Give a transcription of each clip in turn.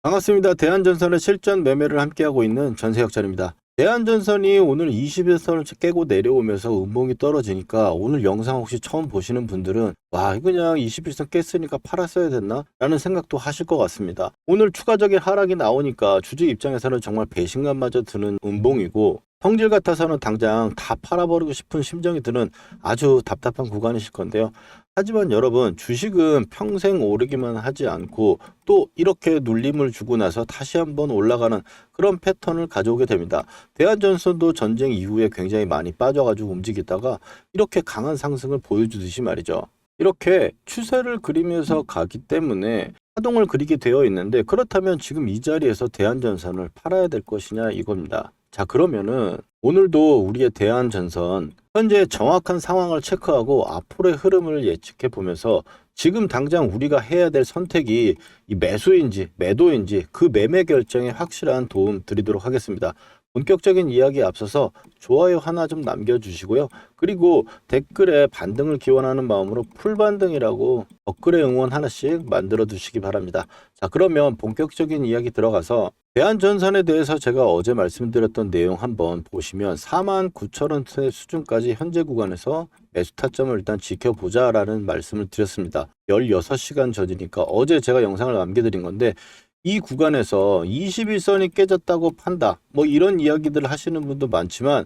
반갑습니다. 대한전선의 실전 매매를 함께하고 있는 전세혁전입니다. 대한전선이 오늘 21선을 깨고 내려오면서 음봉이 떨어지니까 오늘 영상 혹시 처음 보시는 분들은 와, 이거 그냥 21선 깼으니까 팔았어야 됐나? 라는 생각도 하실 것 같습니다. 오늘 추가적인 하락이 나오니까 주주 입장에서는 정말 배신감마저 드는 음봉이고, 성질 같아서는 당장 다 팔아버리고 싶은 심정이 드는 아주 답답한 구간이실 건데요. 하지만 여러분, 주식은 평생 오르기만 하지 않고 또 이렇게 눌림을 주고 나서 다시 한번 올라가는 그런 패턴을 가져오게 됩니다. 대한전선도 전쟁 이후에 굉장히 많이 빠져가지고 움직이다가 이렇게 강한 상승을 보여주듯이 말이죠. 이렇게 추세를 그리면서 가기 때문에 파동을 그리게 되어 있는데, 그렇다면 지금 이 자리에서 대한전선을 팔아야 될 것이냐 이겁니다. 자, 그러면은 오늘도 우리의 대한전선 현재 정확한 상황을 체크하고 앞으로의 흐름을 예측해 보면서 지금 당장 우리가 해야 될 선택이 이 매수인지 매도인지 그 매매 결정에 확실한 도움 드리도록 하겠습니다. 본격적인 이야기에 앞서서 좋아요 하나 좀 남겨주시고요. 그리고 댓글에 반등을 기원하는 마음으로 풀반등이라고 댓글에 응원 하나씩 만들어 두시기 바랍니다. 자, 그러면 본격적인 이야기 들어가서 대한전선에 대해서 제가 어제 말씀드렸던 내용 한번 보시면 49,000원대 수준까지 현재 구간에서 매수 타점을 일단 지켜보자 라는 말씀을 드렸습니다. 16시간 전이니까 어제 제가 영상을 남겨드린 건데, 이 구간에서 21선이 깨졌다고 판다, 뭐 이런 이야기들을 하시는 분도 많지만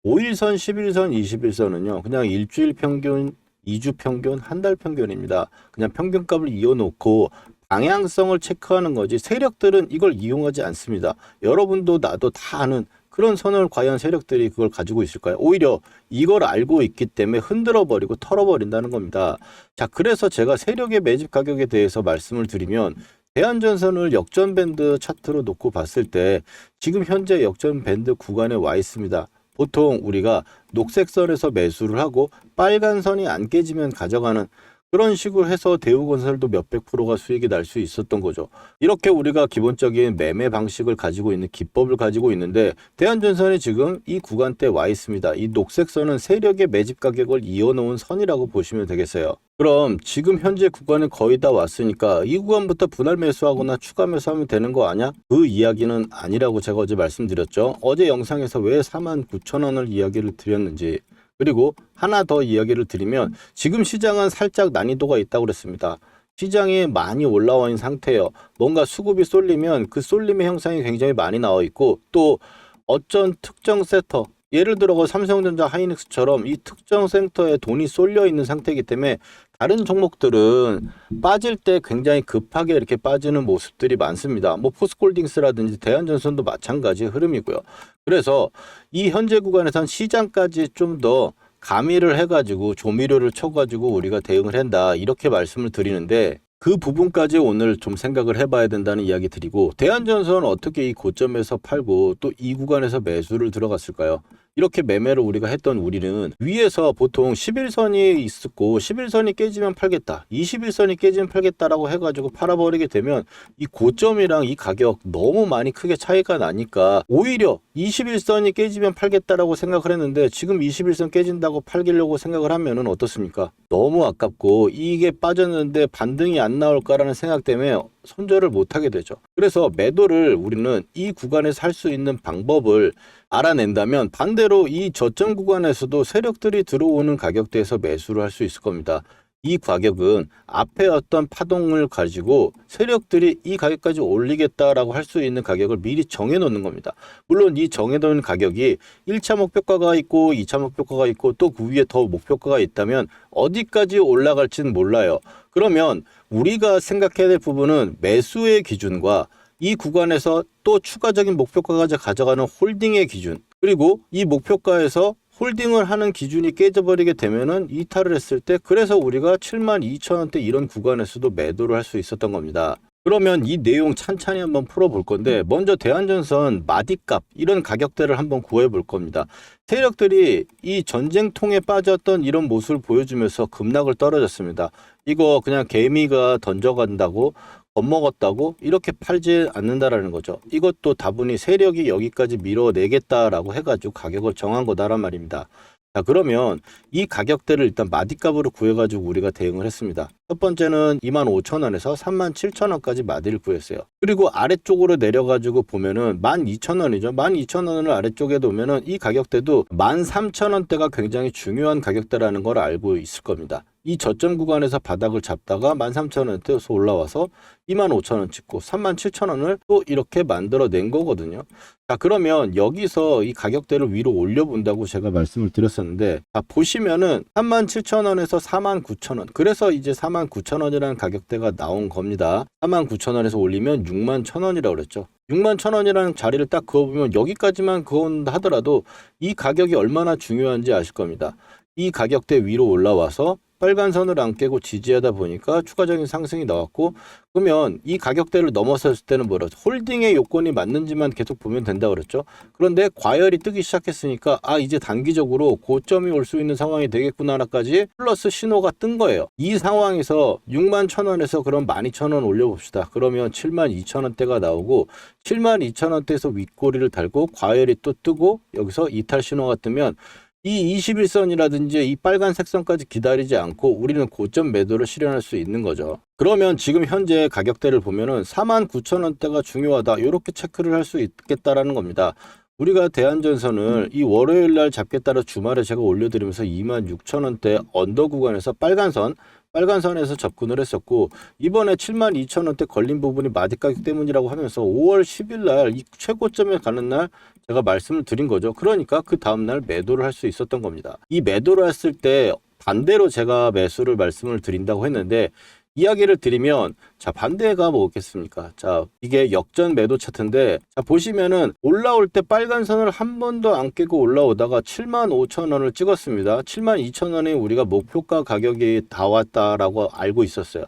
5일선, 11선, 21선은요 그냥 일주일 평균, 2주 평균, 한 달 평균입니다. 그냥 평균값을 이어놓고 방향성을 체크하는 거지 세력들은 이걸 이용하지 않습니다. 여러분도 나도 다 아는 그런 선을 과연 세력들이 그걸 가지고 있을까요? 오히려 이걸 알고 있기 때문에 흔들어버리고 털어버린다는 겁니다. 자, 그래서 제가 세력의 매집 가격에 대해서 말씀을 드리면, 대한전선을 역전밴드 차트로 놓고 봤을 때 지금 현재 역전밴드 구간에 와 있습니다. 보통 우리가 녹색 선에서 매수를 하고 빨간 선이 안 깨지면 가져가는 그런 식으로 해서 대우건설도 몇백 프로가 수익이 날 수 있었던 거죠. 이렇게 우리가 기본적인 매매 방식을 가지고 있는 기법을 가지고 있는데, 대한전선이 지금 이 구간대에 와 있습니다. 이 녹색 선은 세력의 매집 가격을 이어놓은 선이라고 보시면 되겠어요. 그럼 지금 현재 구간에 거의 다 왔으니까 이 구간부터 분할 매수하거나 추가 매수하면 되는 거 아니야? 그 이야기는 아니라고 제가 어제 말씀드렸죠. 어제 영상에서 왜 49,000원을 이야기를 드렸는지, 그리고 하나 더 이야기를 드리면 지금 시장은 살짝 난이도가 있다고 그랬습니다. 시장이 많이 올라와 있는 상태예요. 뭔가 수급이 쏠리면 그 쏠림의 형상이 굉장히 많이 나와 있고, 또 어떤 특정 섹터, 예를 들어 삼성전자, 하이닉스처럼 이 특정 섹터에 돈이 쏠려 있는 상태이기 때문에 다른 종목들은 빠질 때 굉장히 급하게 이렇게 빠지는 모습들이 많습니다. 뭐 포스콜딩스라든지 대한전선도 마찬가지의 흐름이고요. 그래서 이 현재 구간에선 시장까지 좀 더 가미를 해가지고 조미료를 쳐가지고 우리가 대응을 한다, 이렇게 말씀을 드리는데, 그 부분까지 오늘 좀 생각을 해봐야 된다는 이야기 드리고, 대한전선은 어떻게 이 고점에서 팔고 또 이 구간에서 매수를 들어갔을까요? 이렇게 매매를 우리가 했던 우리는 위에서 보통 11선이 있었고 11선이 깨지면 팔겠다, 21선이 깨지면 팔겠다라고 해가지고 팔아버리게 되면 이 고점이랑 이 가격 너무 많이 크게 차이가 나니까 오히려 21선이 깨지면 팔겠다라고 생각을 했는데, 지금 21선 깨진다고 팔기려고 생각을 하면은 어떻습니까? 너무 아깝고 이게 빠졌는데 반등이 안 나올까라는 생각 때문에 손절을 못하게 되죠. 그래서 매도를 우리는 이 구간에서 할 수 있는 방법을 알아낸다면 반대로 이 저점 구간에서도 세력들이 들어오는 가격대에서 매수를 할 수 있을 겁니다. 이 가격은 앞에 어떤 파동을 가지고 세력들이 이 가격까지 올리겠다라고 할 수 있는 가격을 미리 정해놓는 겁니다. 물론 이 정해놓은 가격이 1차 목표가가 있고 2차 목표가가 있고 또 그 위에 더 목표가가 있다면 어디까지 올라갈지는 몰라요. 그러면 우리가 생각해야 될 부분은 매수의 기준과 이 구간에서 또 추가적인 목표가까지 가져가는 홀딩의 기준, 그리고 이 목표가에서 홀딩을 하는 기준이 깨져버리게 되면은 이탈을 했을 때, 그래서 우리가 72,000원대 이런 구간에서도 매도를 할 수 있었던 겁니다. 그러면 이 내용 찬찬히 한번 풀어볼 건데, 먼저 대한전선 마디값 이런 가격대를 한번 구해볼 겁니다. 세력들이 이 전쟁통에 빠졌던 이런 모습을 보여주면서 급락을 떨어졌습니다. 이거 그냥 개미가 던져간다고 겁먹었다고 이렇게 팔지 않는다라는 거죠. 이것도 다분히 세력이 여기까지 밀어내겠다라고 해가지고 가격을 정한 거다란 말입니다. 자, 그러면 이 가격대를 일단 마디값으로 구해가지고 우리가 대응을 했습니다. 첫 번째는 25,000원에서 37,000원까지 마디를 구했어요. 그리고 아래쪽으로 내려가지고 보면은 12,000원이죠. 12,000원을 아래쪽에 놓으면은 이 가격대도 13,000원대가 굉장히 중요한 가격대라는 걸 알고 있을 겁니다. 이 저점 구간에서 바닥을 잡다가 13,000원대에서 올라와서 25,000원 찍고 37,000원을 또 이렇게 만들어낸 거거든요. 자, 그러면 여기서 이 가격대를 위로 올려본다고 제가 말씀을 드렸었는데, 자, 보시면은 37,000원에서 49,000원. 그래서 이제 49,000원이라는 가격대가 나온 겁니다. 49,000원에서 올리면 61,000원이라고 그랬죠. 61,000원이라는 자리를 딱 그어보면 여기까지만 그어온다 하더라도 이 가격이 얼마나 중요한지 아실 겁니다. 이 가격대 위로 올라와서 빨간 선을 안 깨고 지지하다 보니까 추가적인 상승이 나왔고, 그러면 이 가격대를 넘어섰을 때는 뭐라 홀딩의 요건이 맞는지만 계속 보면 된다 그랬죠. 그런데 과열이 뜨기 시작했으니까 이제 단기적으로 고점이 올 수 있는 상황이 되겠구나까지 플러스 신호가 뜬 거예요. 이 상황에서 61,000원에서 그럼 12,000원 올려봅시다. 그러면 72,000원대가 나오고 72,000원대에서 윗꼬리를 달고 과열이 또 뜨고 여기서 이탈 신호가 뜨면 이 21선이라든지 이 빨간색 선까지 기다리지 않고 우리는 고점 매도를 실현할 수 있는 거죠. 그러면 지금 현재 가격대를 보면은 49,000원대가 중요하다. 이렇게 체크를 할 수 있겠다라는 겁니다. 우리가 대한전선을 이 월요일 날 잡겠다라 주말에 제가 올려드리면서 26,000원대 언더 구간에서 빨간선에서 접근을 했었고, 이번에 72,000원대 걸린 부분이 마디 가격 때문이라고 하면서 5월 10일 날 이 최고점에 가는 날 제가 말씀을 드린 거죠. 그러니까 그 다음날 매도를 할 수 있었던 겁니다. 이 매도를 했을 때 반대로 제가 매수를 말씀을 드린다고 했는데, 이야기를 드리면 자, 반대가 뭐겠습니까? 자, 이게 역전 매도 차트인데, 자, 보시면은 올라올 때 빨간 선을 한 번도 안 깨고 올라오다가 75,000원을 찍었습니다. 72,000원이 우리가 목표가 가격이 다 왔다라고 알고 있었어요.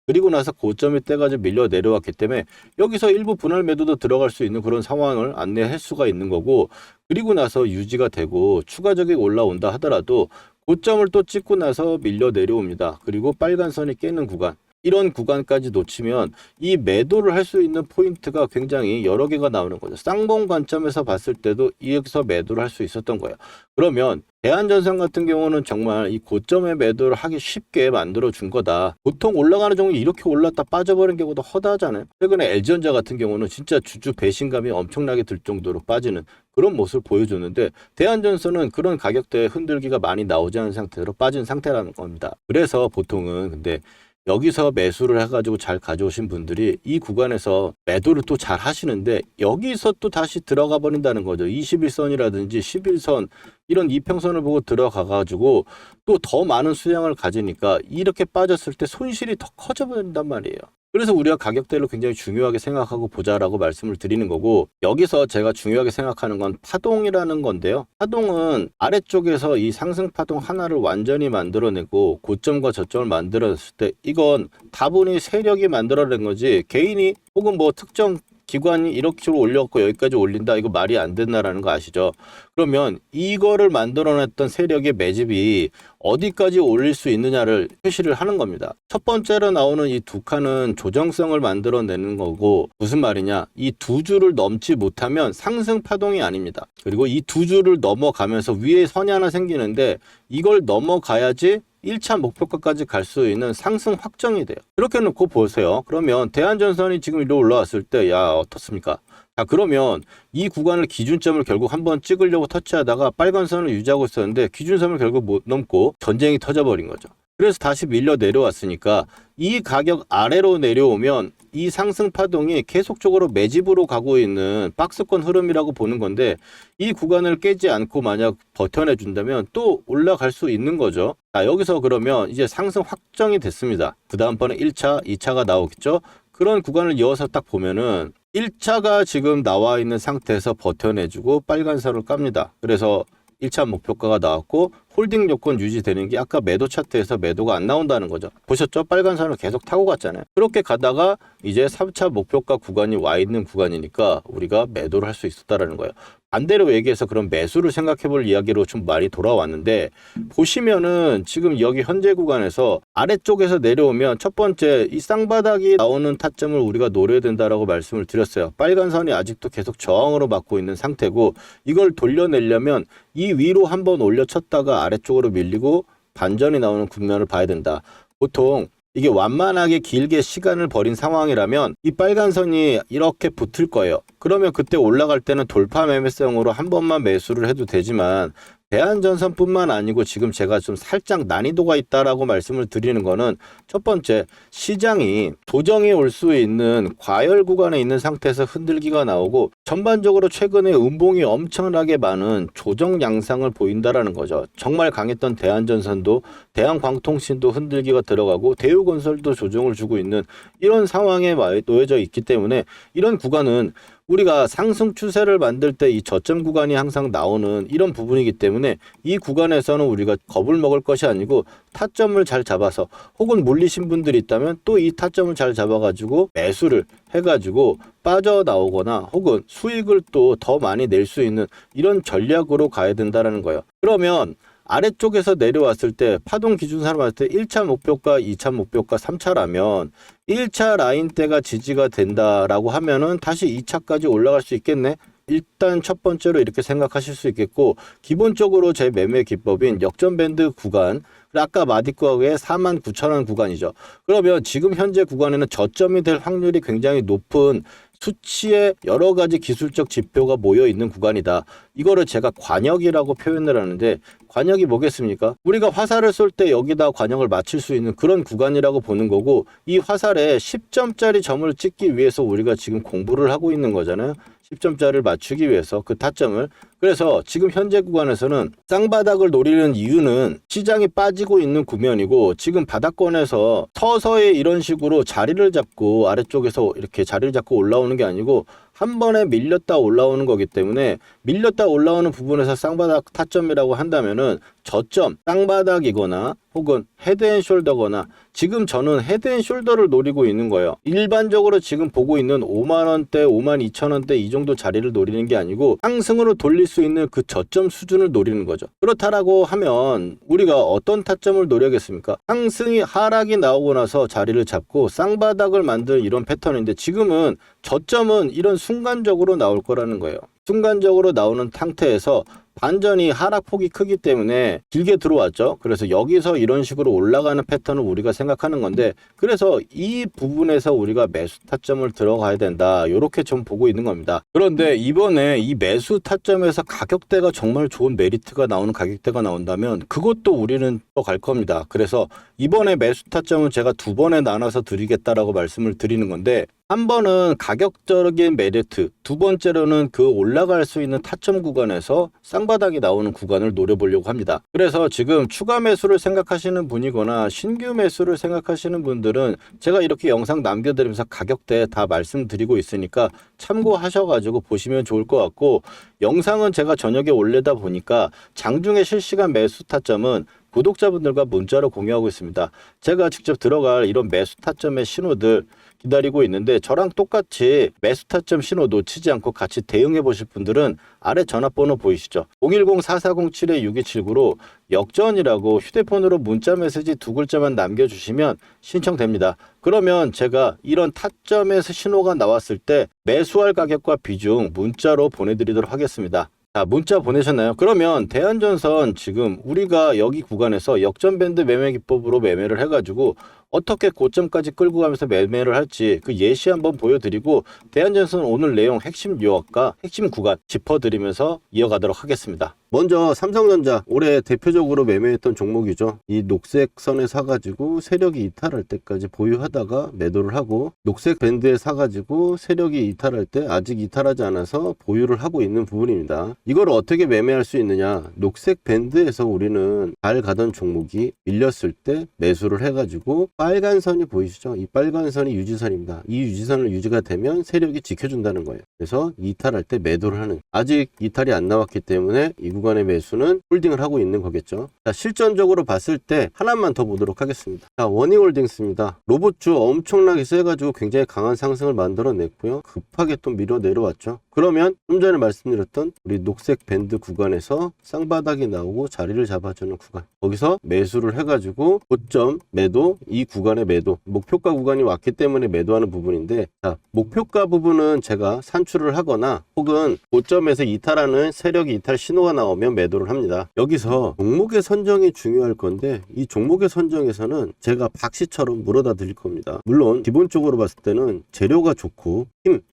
그리고 나서 고점이 때까지 밀려 내려왔기 때문에 여기서 일부 분할 매도도 들어갈 수 있는 그런 상황을 안내할 수가 있는 거고, 그리고 나서 유지가 되고 추가적인 올라온다 하더라도 고점을 또 찍고 나서 밀려 내려옵니다. 그리고 빨간 선이 깨는 구간, 이런 구간까지 놓치면 이 매도를 할 수 있는 포인트가 굉장히 여러 개가 나오는 거죠. 쌍봉 관점에서 봤을 때도 여기서 매도를 할 수 있었던 거예요. 그러면 대한전선 같은 경우는 정말 이 고점에 매도를 하기 쉽게 만들어 준 거다. 보통 올라가는 종목이 이렇게 올랐다 빠져버린 경우도 허다하잖아요. 최근에 LG전자 같은 경우는 진짜 주주 배신감이 엄청나게 들 정도로 빠지는 그런 모습을 보여줬는데, 대한전선은 그런 가격대에 흔들기가 많이 나오지 않은 상태로 빠진 상태라는 겁니다. 그래서 보통은 근데 여기서 매수를 해가지고 잘 가져오신 분들이 이 구간에서 매도를 또 잘 하시는데, 여기서 또 다시 들어가 버린다는 거죠. 21선이라든지 11선 이런 이평선을 보고 들어가가지고 또 더 많은 수량을 가지니까 이렇게 빠졌을 때 손실이 더 커져 버린단 말이에요. 그래서 우리가 가격대를 굉장히 중요하게 생각하고 보자라고 말씀을 드리는 거고, 여기서 제가 중요하게 생각하는 건 파동이라는 건데요. 파동은 아래쪽에서 이 상승 파동 하나를 완전히 만들어내고 고점과 저점을 만들어냈을 때 이건 다분히 세력이 만들어낸 거지 개인이 혹은 뭐 특정 기관이 이렇게 올렸고 여기까지 올린다, 이거 말이 안 된다라는 거 아시죠? 그러면 이거를 만들어냈던 세력의 매집이 어디까지 올릴 수 있느냐를 표시를 하는 겁니다. 첫 번째로 나오는 이 두 칸은 조정성을 만들어내는 거고, 무슨 말이냐, 이 두 줄을 넘지 못하면 상승 파동이 아닙니다. 그리고 이 두 줄을 넘어가면서 위에 선이 하나 생기는데 이걸 넘어가야지 1차 목표가까지 갈 수 있는 상승 확정이 돼요. 이렇게 놓고 보세요. 그러면 대한전선이 지금 이리로 올라왔을 때 어떻습니까? 자, 그러면 이 구간을 기준점을 결국 한번 찍으려고 터치하다가 빨간 선을 유지하고 있었는데 기준선을 결국 못 넘고 전쟁이 터져버린 거죠. 그래서 다시 밀려 내려왔으니까 이 가격 아래로 내려오면 이 상승 파동이 계속적으로 매집으로 가고 있는 박스권 흐름이라고 보는 건데, 이 구간을 깨지 않고 만약 버텨내 준다면 또 올라갈 수 있는 거죠. 자, 여기서 그러면 이제 상승 확정이 됐습니다. 그 다음번에 1차, 2차가 나오겠죠. 그런 구간을 이어서 딱 보면은 1차가 지금 나와 있는 상태에서 버텨내주고 빨간 선을 깝니다. 그래서 1차 목표가가 나왔고 홀딩 요건 유지되는 게 아까 매도 차트에서 매도가 안 나온다는 거죠. 보셨죠? 빨간 선을 계속 타고 갔잖아요. 그렇게 가다가 이제 3차 목표가 구간이 와 있는 구간이니까 우리가 매도를 할 수 있었다라는 거예요. 반대로 얘기해서 그럼 매수를 생각해 볼 이야기로 좀 많이 돌아왔는데, 보시면은 지금 여기 현재 구간에서 아래쪽에서 내려오면 첫 번째 이 쌍바닥이 나오는 타점을 우리가 노려야 된다라고 말씀을 드렸어요. 빨간 선이 아직도 계속 저항으로 맞고 있는 상태고, 이걸 돌려내려면 이 위로 한번 올려쳤다가 아래쪽으로 밀리고 반전이 나오는 국면을 봐야 된다. 보통 이게 완만하게 길게 시간을 버린 상황이라면 이 빨간 선이 이렇게 붙을 거예요. 그러면 그때 올라갈 때는 돌파 매매성으로 한 번만 매수를 해도 되지만 대한전선뿐만 아니고 지금 제가 좀 살짝 난이도가 있다라고 말씀을 드리는 거는 첫 번째, 시장이 조정이 올 수 있는 과열 구간에 있는 상태에서 흔들기가 나오고 전반적으로 최근에 음봉이 엄청나게 많은 조정 양상을 보인다라는 거죠. 정말 강했던 대한전선도 대한광통신도 흔들기가 들어가고 대우건설도 조정을 주고 있는 이런 상황에 놓여져 있기 때문에 이런 구간은 우리가 상승 추세를 만들 때 이 저점 구간이 항상 나오는 이런 부분이기 때문에 이 구간에서는 우리가 겁을 먹을 것이 아니고 타점을 잘 잡아서 혹은 물리신 분들이 있다면 또 이 타점을 잘 잡아가지고 매수를 해가지고 빠져나오거나 혹은 수익을 또 더 많이 낼 수 있는 이런 전략으로 가야 된다는 거예요. 그러면 아래쪽에서 내려왔을 때 파동 기준선을 봤을 때 1차 목표가 2차 목표가 3차라면 1차 라인대가 지지가 된다라고 하면은 다시 2차까지 올라갈 수 있겠네. 일단 첫 번째로 이렇게 생각하실 수 있겠고, 기본적으로 제 매매 기법인 역전 밴드 구간, 아까 마디과의 49,000원 구간이죠. 그러면 지금 현재 구간에는 저점이 될 확률이 굉장히 높은 수치의 여러 가지 기술적 지표가 모여 있는 구간이다. 이거를 제가 관역이라고 표현을 하는데, 관역이 뭐겠습니까? 우리가 화살을 쏠 때 여기다 관역을 맞출 수 있는 그런 구간이라고 보는 거고, 이 화살에 10점짜리 점을 찍기 위해서 우리가 지금 공부를 하고 있는 거잖아요. 10점짜리를 맞추기 위해서 그 타점을. 그래서 지금 현재 구간에서는 쌍바닥을 노리는 이유는 시장이 빠지고 있는 구면이고, 지금 바닥권에서 서서히 이런 식으로 자리를 잡고 아래쪽에서 이렇게 자리를 잡고 올라오는 게 아니고 한 번에 밀렸다 올라오는 거기 때문에, 밀렸다 올라오는 부분에서 쌍바닥 타점이라고 한다면은 저점 쌍바닥이거나 혹은 헤드앤숄더거나, 지금 저는 헤드앤숄더를 노리고 있는 거예요. 일반적으로 지금 보고 있는 5만원대 52,000원대 이 정도 자리를 노리는 게 아니고 상승으로 돌릴 수 있는 그 저점 수준을 노리는 거죠. 그렇다라고 하면 우리가 어떤 타점을 노려야겠습니까? 상승이 하락이 나오고 나서 자리를 잡고 쌍바닥을 만든 이런 패턴인데, 지금은 저점은 이런 순간적으로 나올 거라는 거예요. 순간적으로 나오는 상태에서 반전이 하락폭이 크기 때문에 길게 들어왔죠. 그래서 여기서 이런 식으로 올라가는 패턴을 우리가 생각하는 건데, 그래서 이 부분에서 우리가 매수 타점을 들어가야 된다, 이렇게 좀 보고 있는 겁니다. 그런데 이번에 이 매수 타점에서 가격대가 정말 좋은 메리트가 나오는 가격대가 나온다면 그것도 우리는 또 갈 겁니다. 그래서 이번에 매수 타점은 제가 두 번에 나눠서 드리겠다라고 말씀을 드리는 건데, 한 번은 가격적인 메리트, 두 번째로는 그 올라갈 수 있는 타점 구간에서 쌍바닥이 나오는 구간을 노려보려고 합니다. 그래서 지금 추가 매수를 생각하시는 분이거나 신규 매수를 생각하시는 분들은 제가 이렇게 영상 남겨드리면서 가격대 다 말씀드리고 있으니까 참고하셔가지고 보시면 좋을 것 같고, 영상은 제가 저녁에 올리다 보니까 장중에 실시간 매수 타점은 구독자분들과 문자로 공유하고 있습니다. 제가 직접 들어갈 이런 매수 타점의 신호들 기다리고 있는데, 저랑 똑같이 매수 타점 신호 놓치지 않고 같이 대응해 보실 분들은 아래 전화번호 보이시죠? 010-4407-6279로 역전이라고 휴대폰으로 문자 메시지 두 글자만 남겨주시면 신청됩니다. 그러면 제가 이런 타점에서 신호가 나왔을 때 매수할 가격과 비중 문자로 보내드리도록 하겠습니다. 자, 문자 보내셨나요? 그러면 대한전선 지금 우리가 여기 구간에서 역전밴드 매매 기법으로 매매를 해가지고 어떻게 고점까지 끌고 가면서 매매를 할지 그 예시 한번 보여드리고, 대한전선 오늘 내용 핵심 유형과 핵심 구간 짚어드리면서 이어가도록 하겠습니다. 먼저 삼성전자, 올해 대표적으로 매매했던 종목이죠. 이 녹색 선에 사가지고 세력이 이탈할 때까지 보유하다가 매도를 하고, 녹색 밴드에 사가지고 세력이 이탈할 때 아직 이탈하지 않아서 보유를 하고 있는 부분입니다. 이걸 어떻게 매매할 수 있느냐? 녹색 밴드에서 우리는 잘 가던 종목이 밀렸을 때 매수를 해가지고, 빨간 선이 보이시죠? 이 빨간 선이 유지선입니다. 이 유지선을 유지가 되면 세력이 지켜준다는 거예요. 그래서 이탈할 때 매도를 하는, 아직 이탈이 안 나왔기 때문에 이 구간의 매수는 홀딩을 하고 있는 거겠죠. 자, 실전적으로 봤을 때 하나만 더 보도록 하겠습니다. 자, 원희홀딩스입니다. 로봇주 엄청나게 세가지고 굉장히 강한 상승을 만들어냈고요. 급하게 또 밀어 내려왔죠. 그러면 좀 전에 말씀드렸던 우리 녹색 밴드 구간에서 쌍바닥이 나오고 자리를 잡아주는 구간, 거기서 매수를 해가지고 고점 매도, 이 구간의 매도, 목표가 구간이 왔기 때문에 매도하는 부분인데, 자, 목표가 부분은 제가 산출을 하거나 혹은 고점에서 이탈하는 세력이 이탈 신호가 나오면 매도를 합니다. 여기서 종목의 선정이 중요할 건데, 이 종목의 선정에서는 제가 박씨처럼 물어다 드릴 겁니다. 물론 기본적으로 봤을 때는 재료가 좋고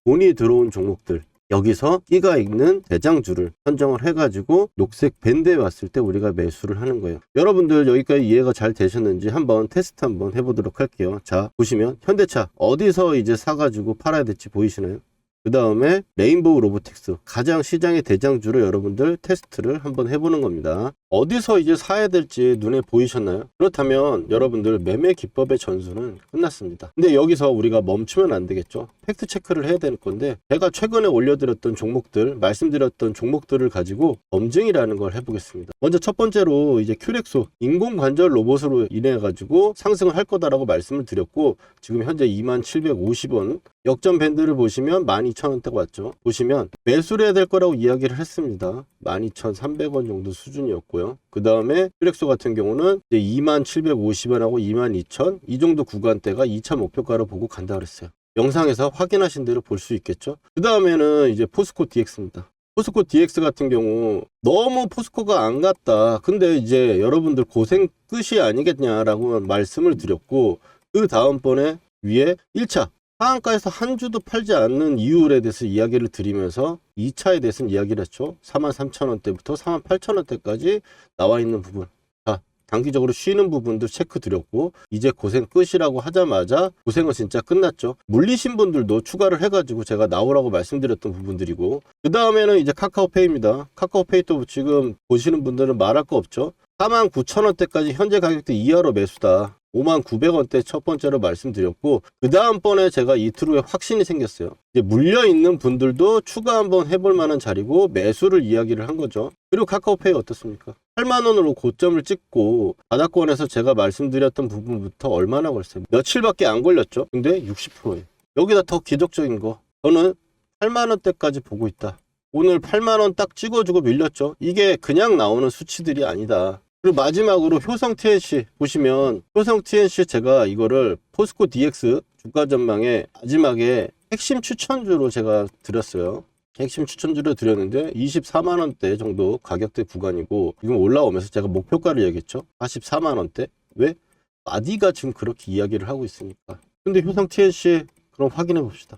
돈이 들어온 종목들, 여기서 끼가 있는 대장주를 선정을 해가지고 녹색 밴드에 왔을 때 우리가 매수를 하는 거예요. 여러분들 여기까지 이해가 잘 되셨는지 한번 테스트 한번 해보도록 할게요. 자, 보시면 현대차 어디서 이제 사가지고 팔아야 될지 보이시나요? 그 다음에 레인보우 로보틱스, 가장 시장의 대장주로 여러분들 테스트를 한번 해보는 겁니다. 어디서 이제 사야 될지 눈에 보이셨나요? 그렇다면 여러분들 매매 기법의 전수는 끝났습니다. 근데 여기서 우리가 멈추면 안 되겠죠. 팩트 체크를 해야 되는 건데, 제가 최근에 올려드렸던 종목들, 말씀드렸던 종목들을 가지고 검증이라는 걸 해보겠습니다. 먼저 첫 번째로 이제 큐렉소 인공관절 로봇으로 인해 가지고 상승을 할 거다라고 말씀을 드렸고, 지금 현재 2750원 역전 밴드를 보시면 12,000원대가 왔죠. 보시면 매수를 해야 될 거라고 이야기를 했습니다. 12,300원 정도 수준이었고요. 그 다음에 큐렉소 같은 경우는 이제 2750원하고 22,000 이 정도 구간대가 2차 목표가로 보고 간다 그랬어요. 영상에서 확인하신 대로 볼 수 있겠죠. 그 다음에는 이제 포스코 DX입니다. 포스코 DX 같은 경우 너무 포스코가 안 갔다. 근데 이제 여러분들 고생 끝이 아니겠냐라고 말씀을 드렸고, 그 다음번에 위에 1차 하한가에서 한 주도 팔지 않는 이유에 대해서 이야기를 드리면서 2차에 대해서는 이야기를 했죠. 43,000원대부터 48,000원대까지 나와 있는 부분. 자, 단기적으로 쉬는 부분도 체크 드렸고, 이제 고생 끝이라고 하자마자 고생은 진짜 끝났죠. 물리신 분들도 추가를 해가지고 제가 나오라고 말씀드렸던 부분들이고, 그 다음에는 이제 카카오페이입니다. 카카오페이도 지금 보시는 분들은 말할 거 없죠. 49,000원대까지 현재 가격대 이하로 매수다. 59,000원대 첫 번째로 말씀드렸고, 그 다음번에 제가 이틀 후에 확신이 생겼어요. 이제 물려있는 분들도 추가 한번 해볼 만한 자리고 매수를 이야기를 한 거죠. 그리고 카카오페이 어떻습니까? 8만원으로 고점을 찍고 바닥권에서 제가 말씀드렸던 부분부터 얼마나 걸렸어요? 며칠밖에 안 걸렸죠. 근데 60%예요. 여기다 더 기적적인 거, 저는 8만원대까지 보고 있다. 오늘 8만원 딱 찍어주고 밀렸죠. 이게 그냥 나오는 수치들이 아니다. 그리고 마지막으로 효성 TNC 보시면, 효성 TNC 제가 이거를 포스코 DX 주가 전망에 마지막에 핵심 추천주로 제가 드렸어요. 핵심 추천주로 드렸는데 24만원대 정도 가격대 구간이고, 지금 올라오면서 제가 목표가를 얘기했죠. 44만원대. 왜? 마디가 지금 그렇게 이야기를 하고 있으니까. 근데 효성 TNC 그럼 확인해 봅시다.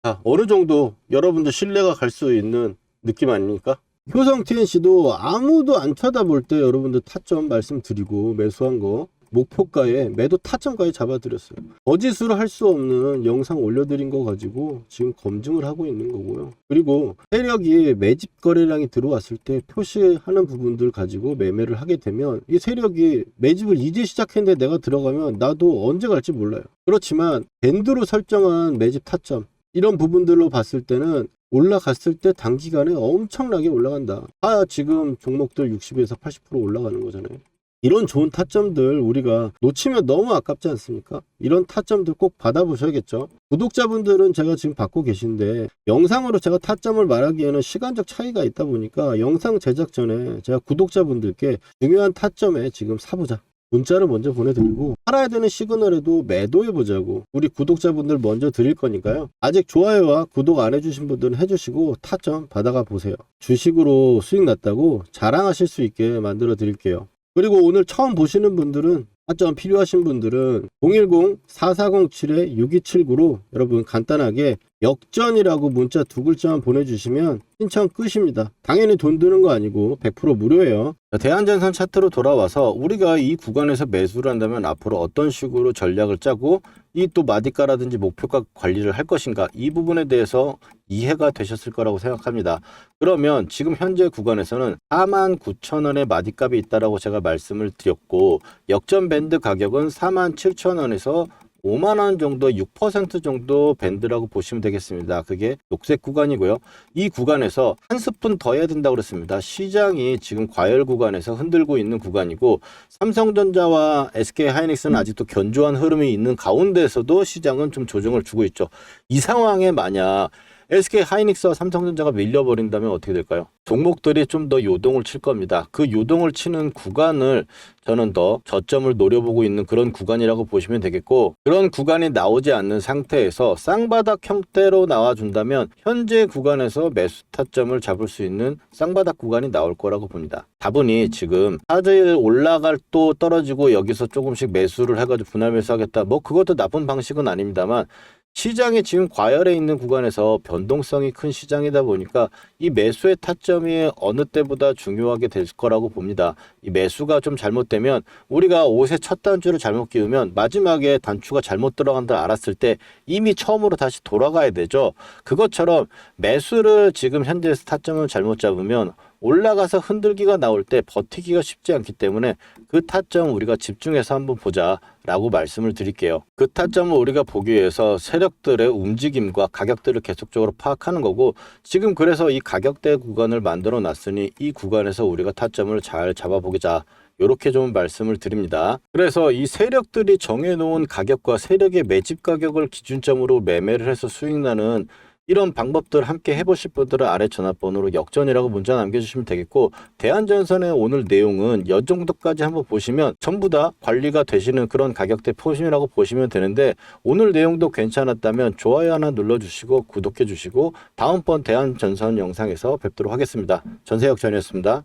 자, 어느 정도 여러분들 신뢰가 갈 수 있는 느낌 아닙니까? 효성 TNC도 아무도 안 쳐다볼 때 여러분들 타점 말씀드리고 매수한 거 목표가에 매도 타점까지 잡아드렸어요. 거짓으로 할 수 없는 영상 올려드린 거 가지고 지금 검증을 하고 있는 거고요. 그리고 세력이 매집 거래량이 들어왔을 때 표시하는 부분들 가지고 매매를 하게 되면, 이 세력이 매집을 이제 시작했는데 내가 들어가면 나도 언제 갈지 몰라요. 그렇지만 밴드로 설정한 매집 타점, 이런 부분들로 봤을 때는 올라갔을 때 단기간에 엄청나게 올라간다. 지금 종목들 60에서 80% 올라가는 거잖아요. 이런 좋은 타점들 우리가 놓치면 너무 아깝지 않습니까? 이런 타점들 꼭 받아보셔야겠죠. 구독자분들은 제가 지금 받고 계신데, 영상으로 제가 타점을 말하기에는 시간적 차이가 있다 보니까 영상 제작 전에 제가 구독자분들께 중요한 타점에 지금 사보자, 문자를 먼저 보내드리고, 팔아야 되는 시그널에도 매도해보자고 우리 구독자분들 먼저 드릴 거니까요. 아직 좋아요와 구독 안 해주신 분들은 해주시고 타점 받아가 보세요. 주식으로 수익 났다고 자랑하실 수 있게 만들어 드릴게요. 그리고 오늘 처음 보시는 분들은, 타점 필요하신 분들은 010-4407-6279로 여러분 간단하게 역전이라고 문자 2글자만 보내주시면 신청 끝입니다. 당연히 돈 드는 거 아니고 100% 무료예요. 대한전선 차트로 돌아와서 우리가 이 구간에서 매수를 한다면 앞으로 어떤 식으로 전략을 짜고 이 또 마디가라든지 목표가 관리를 할 것인가, 이 부분에 대해서 이해가 되셨을 거라고 생각합니다. 그러면 지금 현재 구간에서는 49,000원의 마디값이 있다라고 제가 말씀을 드렸고, 역전 밴드 가격은 47,000원에서 5만원 정도, 6% 정도 밴드라고 보시면 되겠습니다. 그게 녹색 구간이고요. 이 구간에서 한 스푼 더 해야 된다고 그랬습니다. 시장이 지금 과열 구간에서 흔들고 있는 구간이고, 삼성전자와 SK하이닉스는 아직도 견조한 흐름이 있는 가운데에서도 시장은 좀 조정을 주고 있죠. 이 상황에 만약 SK 하이닉스와 삼성전자가 밀려버린다면 어떻게 될까요? 종목들이 좀 더 요동을 칠 겁니다. 그 요동을 치는 구간을 저는 더 저점을 노려보고 있는 그런 구간이라고 보시면 되겠고, 그런 구간이 나오지 않는 상태에서 쌍바닥 형태로 나와준다면 현재 구간에서 매수 타점을 잡을 수 있는 쌍바닥 구간이 나올 거라고 봅니다. 다분히 지금 차질 올라갈 또 떨어지고 여기서 조금씩 매수를 해가지고 분할 매수하겠다, 뭐 그것도 나쁜 방식은 아닙니다만, 시장이 지금 과열해 있는 구간에서 변동성이 큰 시장이다 보니까 이 매수의 타점이 어느 때보다 중요하게 될 거라고 봅니다. 이 매수가 좀 잘못되면, 우리가 옷에 첫 단추를 잘못 끼우면 마지막에 단추가 잘못 들어간다 알았을 때 이미 처음으로 다시 돌아가야 되죠. 그것처럼 매수를 지금 현재에서 타점을 잘못 잡으면 올라가서 흔들기가 나올 때 버티기가 쉽지 않기 때문에 그 타점 우리가 집중해서 한번 보자 라고 말씀을 드릴게요. 그 타점을 우리가 보기 위해서 세력들의 움직임과 가격들을 계속적으로 파악하는 거고, 지금 그래서 이 가격대 구간을 만들어 놨으니 이 구간에서 우리가 타점을 잘 잡아보자, 이렇게 좀 말씀을 드립니다. 그래서 이 세력들이 정해놓은 가격과 세력의 매집 가격을 기준점으로 매매를 해서 수익 나는 이런 방법들 함께 해보실 분들은 아래 전화번호로 역전이라고 문자 남겨주시면 되겠고, 대한전선의 오늘 내용은 이 정도까지 한번 보시면 전부 다 관리가 되시는 그런 가격대 포심이라고 보시면 되는데, 오늘 내용도 괜찮았다면 좋아요 하나 눌러주시고 구독해주시고 다음번 대한전선 영상에서 뵙도록 하겠습니다. 전세역전이었습니다.